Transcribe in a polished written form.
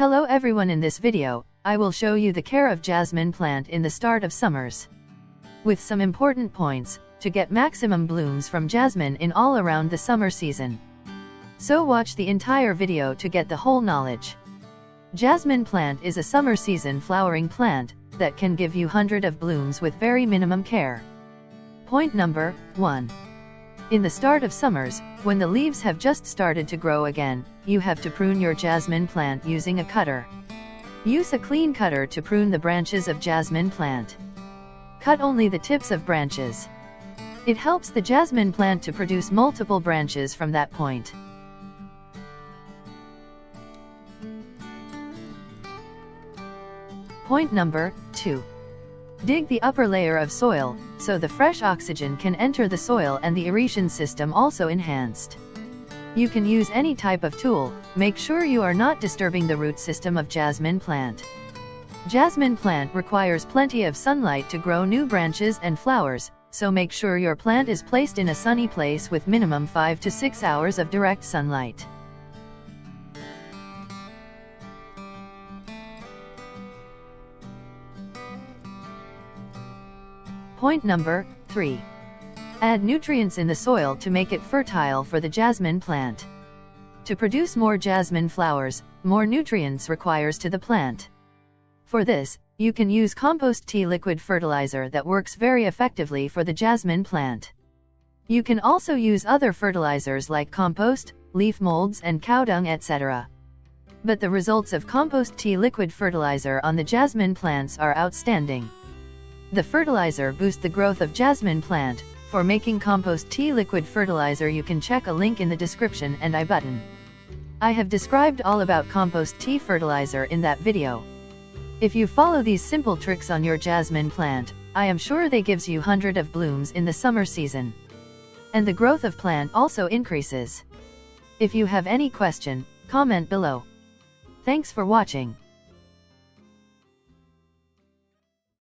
Hello everyone, in this video, I will show you the care of jasmine plant in the start of summers. With some important points, to get maximum blooms from jasmine in all around the summer season. So watch the entire video to get the whole knowledge. Jasmine plant is a summer season flowering plant that can give you hundreds of blooms with very minimum care. Point number 1. In the start of summers, when the leaves have just started to grow again, you have to prune your jasmine plant using a cutter. Use a clean cutter to prune the branches of jasmine plant. Cut only the tips of branches. It helps the jasmine plant to produce multiple branches from that point. Point number 2. Dig the upper layer of soil, so the fresh oxygen can enter the soil and the aeration system also enhanced. You can use any type of tool, make sure you are not disturbing the root system of jasmine plant. Jasmine plant requires plenty of sunlight to grow new branches and flowers, so make sure your plant is placed in a sunny place with minimum 5 to 6 hours of direct sunlight. Point number 3. Add nutrients in the soil to make it fertile for the jasmine plant. To produce more jasmine flowers, more nutrients requires to the plant. For this, you can use compost tea liquid fertilizer that works very effectively for the jasmine plant. You can also use other fertilizers like compost, leaf molds and cow dung, etc. But the results of compost tea liquid fertilizer on the jasmine plants are outstanding. The fertilizer boosts the growth of jasmine plant. For making compost tea liquid fertilizer, you can check a link in the description and I button. I have described all about compost tea fertilizer in that video. If you follow these simple tricks on your jasmine plant, I am sure they gives you hundreds of blooms in the summer season. And the growth of plant also increases. If you have any question, comment below. Thanks for watching.